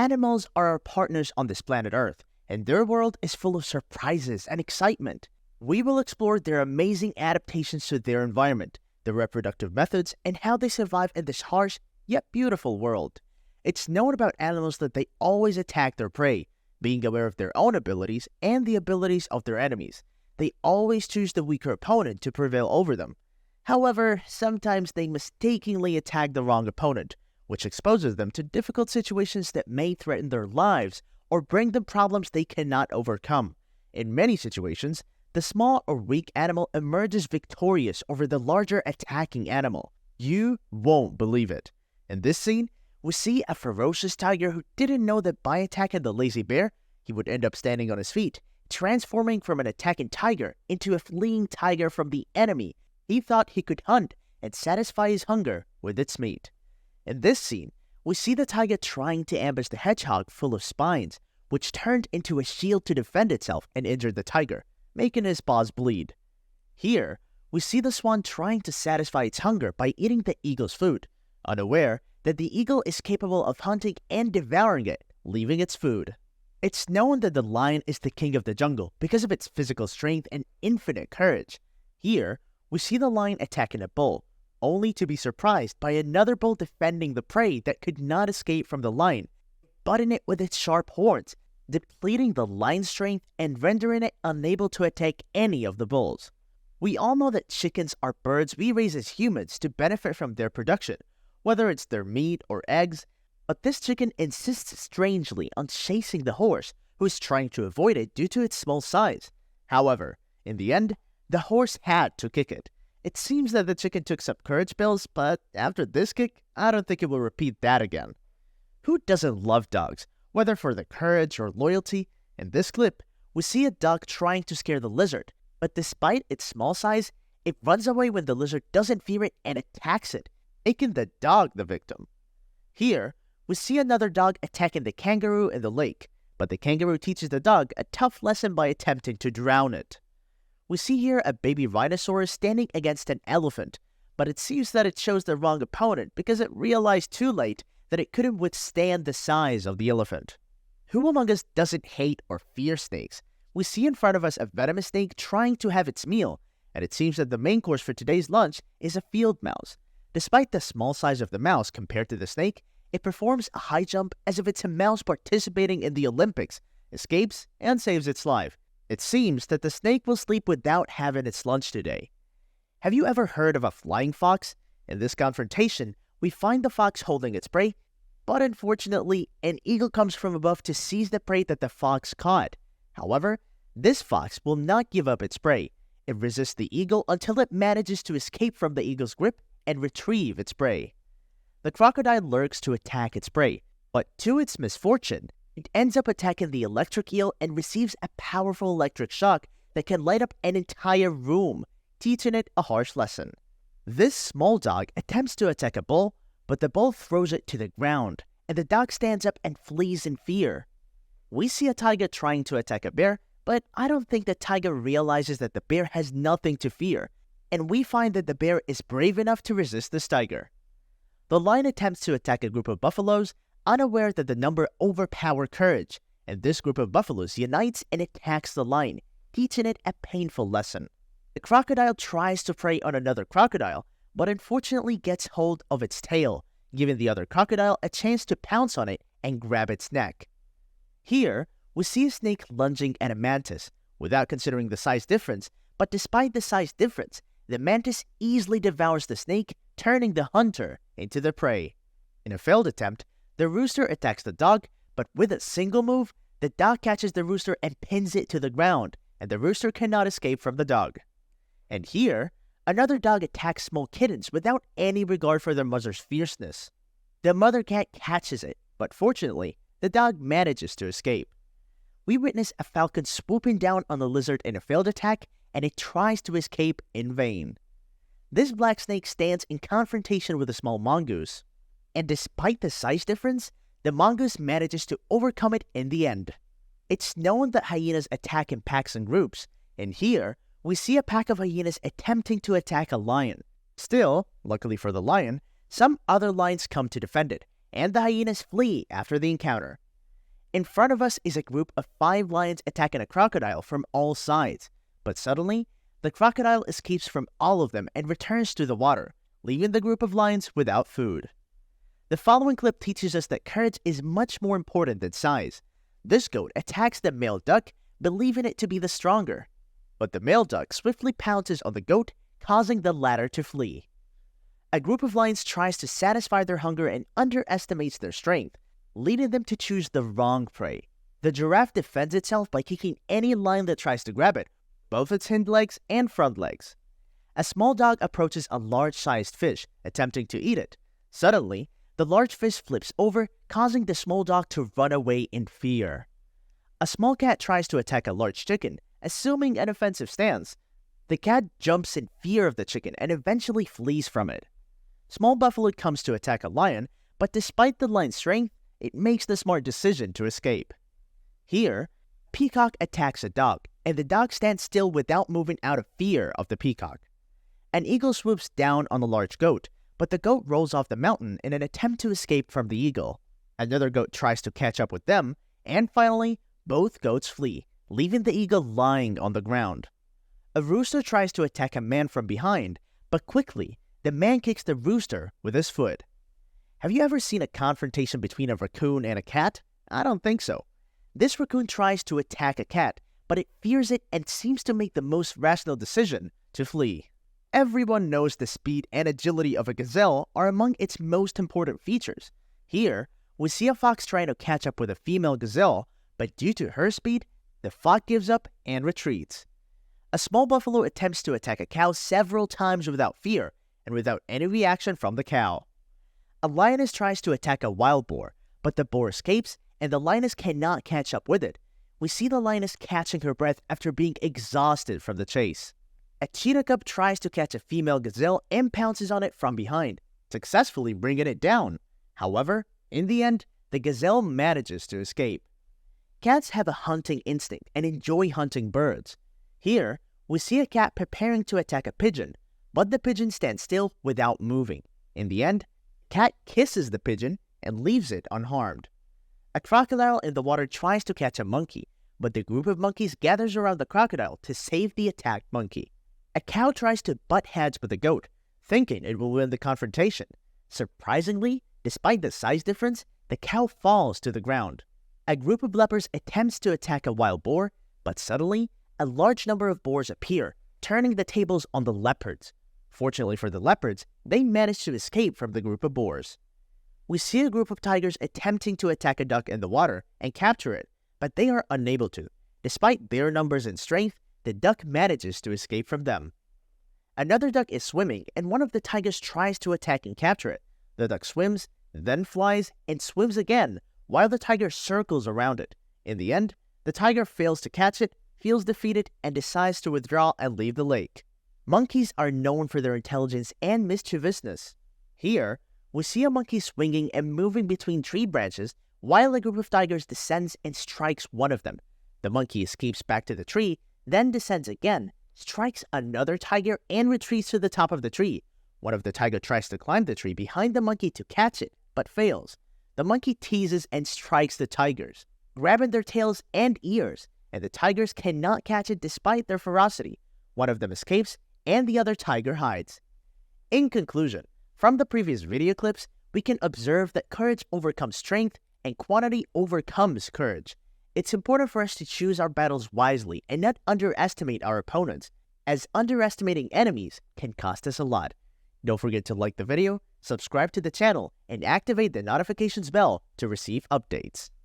Animals are our partners on this planet Earth, and their world is full of surprises and excitement. We will explore their amazing adaptations to their environment, their reproductive methods, and how they survive in this harsh yet beautiful world. It's known about animals that they always attack their prey, being aware of their own abilities and the abilities of their enemies. They always choose the weaker opponent to prevail over them. However, sometimes they mistakenly attack the wrong opponent, which exposes them to difficult situations that may threaten their lives or bring them problems they cannot overcome. In many situations, the small or weak animal emerges victorious over the larger attacking animal. You won't believe it. In this scene, we see a ferocious tiger who didn't know that by attacking the lazy bear, he would end up standing on his feet, transforming from an attacking tiger into a fleeing tiger from the enemy. He thought he could hunt and satisfy his hunger with its meat. In this scene, we see the tiger trying to ambush the hedgehog full of spines, which turned into a shield to defend itself and injured the tiger, making his paws bleed. Here, we see the swan trying to satisfy its hunger by eating the eagle's food, unaware that the eagle is capable of hunting and devouring it, leaving its food. It's known that the lion is the king of the jungle because of its physical strength and infinite courage. Here, we see the lion attacking a bull, only to be surprised by another bull defending the prey that could not escape from the lion, butting it with its sharp horns, depleting the lion's strength and rendering it unable to attack any of the bulls. We all know that chickens are birds we raise as humans to benefit from their production, whether it's their meat or eggs, but this chicken insists strangely on chasing the horse, who is trying to avoid it due to its small size. However, in the end, the horse had to kick it. It seems that the chicken took some courage pills, but after this kick, I don't think it will repeat that again. Who doesn't love dogs, whether for their courage or loyalty? In this clip, we see a dog trying to scare the lizard, but despite its small size, it runs away when the lizard doesn't fear it and attacks it, making the dog the victim. Here, we see another dog attacking the kangaroo in the lake, but the kangaroo teaches the dog a tough lesson by attempting to drown it. We see here a baby rhinoceros standing against an elephant, but it seems that it chose the wrong opponent because it realized too late that it couldn't withstand the size of the elephant. Who among us doesn't hate or fear snakes? We see in front of us a venomous snake trying to have its meal, and it seems that the main course for today's lunch is a field mouse. Despite the small size of the mouse compared to the snake, it performs a high jump as if it's a mouse participating in the Olympics, escapes, and saves its life. It seems that the snake will sleep without having its lunch today. Have you ever heard of a flying fox? In this confrontation, we find the fox holding its prey, but unfortunately, an eagle comes from above to seize the prey that the fox caught. However, this fox will not give up its prey. It resists the eagle until it manages to escape from the eagle's grip and retrieve its prey. The crocodile lurks to attack its prey, but to its misfortune, it ends up attacking the electric eel and receives a powerful electric shock that can light up an entire room, teaching it a harsh lesson. This small dog attempts to attack a bull, but the bull throws it to the ground, and the dog stands up and flees in fear. We see a tiger trying to attack a bear, but I don't think the tiger realizes that the bear has nothing to fear, and we find that the bear is brave enough to resist this tiger. The lion attempts to attack a group of buffaloes, unaware that the number overpower courage, and this group of buffaloes unites and attacks the lion, teaching it a painful lesson. The crocodile tries to prey on another crocodile, but unfortunately gets hold of its tail, giving the other crocodile a chance to pounce on it and grab its neck. Here, we see a snake lunging at a mantis, without considering the size difference, but despite the size difference, the mantis easily devours the snake, turning the hunter into the prey. In a failed attempt, the rooster attacks the dog, but with a single move, the dog catches the rooster and pins it to the ground, and the rooster cannot escape from the dog. And here, another dog attacks small kittens without any regard for their mother's fierceness. The mother cat catches it, but fortunately, the dog manages to escape. We witness a falcon swooping down on the lizard in a failed attack, and it tries to escape in vain. This black snake stands in confrontation with a small mongoose, and despite the size difference, the mongoose manages to overcome it in the end. It's known that hyenas attack in packs and groups, and here, we see a pack of hyenas attempting to attack a lion. Still, luckily for the lion, some other lions come to defend it, and the hyenas flee after the encounter. In front of us is a group of 5 lions attacking a crocodile from all sides, but suddenly, the crocodile escapes from all of them and returns to the water, leaving the group of lions without food. The following clip teaches us that courage is much more important than size. This goat attacks the male duck, believing it to be the stronger, but the male duck swiftly pounces on the goat, causing the latter to flee. A group of lions tries to satisfy their hunger and underestimates their strength, leading them to choose the wrong prey. The giraffe defends itself by kicking any lion that tries to grab it, both its hind legs and front legs. A small dog approaches a large-sized fish, attempting to eat it. Suddenly, the large fish flips over, causing the small dog to run away in fear. A small cat tries to attack a large chicken, assuming an offensive stance. The cat jumps in fear of the chicken and eventually flees from it. Small buffalo comes to attack a lion, but despite the lion's strength, it makes the smart decision to escape. Here, peacock attacks a dog, and the dog stands still without moving out of fear of the peacock. An eagle swoops down on a large goat, but the goat rolls off the mountain in an attempt to escape from the eagle. Another goat tries to catch up with them, and finally, both goats flee, leaving the eagle lying on the ground. A rooster tries to attack a man from behind, but quickly, the man kicks the rooster with his foot. Have you ever seen a confrontation between a raccoon and a cat? I don't think so. This raccoon tries to attack a cat, but it fears it and seems to make the most rational decision to flee. Everyone knows the speed and agility of a gazelle are among its most important features. Here, we see a fox trying to catch up with a female gazelle, but due to her speed, the fox gives up and retreats. A small buffalo attempts to attack a cow several times without fear and without any reaction from the cow. A lioness tries to attack a wild boar, but the boar escapes and the lioness cannot catch up with it. We see the lioness catching her breath after being exhausted from the chase. A cheetah cub tries to catch a female gazelle and pounces on it from behind, successfully bringing it down. However, in the end, the gazelle manages to escape. Cats have a hunting instinct and enjoy hunting birds. Here, we see a cat preparing to attack a pigeon, but the pigeon stands still without moving. In the end, cat kisses the pigeon and leaves it unharmed. A crocodile in the water tries to catch a monkey, but the group of monkeys gathers around the crocodile to save the attacked monkey. A cow tries to butt heads with a goat, thinking it will win the confrontation. Surprisingly, despite the size difference, the cow falls to the ground. A group of leopards attempts to attack a wild boar, but suddenly, a large number of boars appear, turning the tables on the leopards. Fortunately for the leopards, they manage to escape from the group of boars. We see a group of tigers attempting to attack a duck in the water and capture it, but they are unable to. Despite their numbers and strength, the duck manages to escape from them. Another duck is swimming, and one of the tigers tries to attack and capture it. The duck swims, then flies, and swims again, while the tiger circles around it. In the end, the tiger fails to catch it, feels defeated, and decides to withdraw and leave the lake. Monkeys are known for their intelligence and mischievousness. Here, we see a monkey swinging and moving between tree branches while a group of tigers descends and strikes one of them. The monkey escapes back to the tree, then descends again, strikes another tiger, and retreats to the top of the tree. One of the tigers tries to climb the tree behind the monkey to catch it, but fails. The monkey teases and strikes the tigers, grabbing their tails and ears, and the tigers cannot catch it despite their ferocity. One of them escapes, and the other tiger hides. In conclusion, from the previous video clips, we can observe that courage overcomes strength and quantity overcomes courage. It's important for us to choose our battles wisely and not underestimate our opponents, as underestimating enemies can cost us a lot. Don't forget to like the video, subscribe to the channel, and activate the notifications bell to receive updates.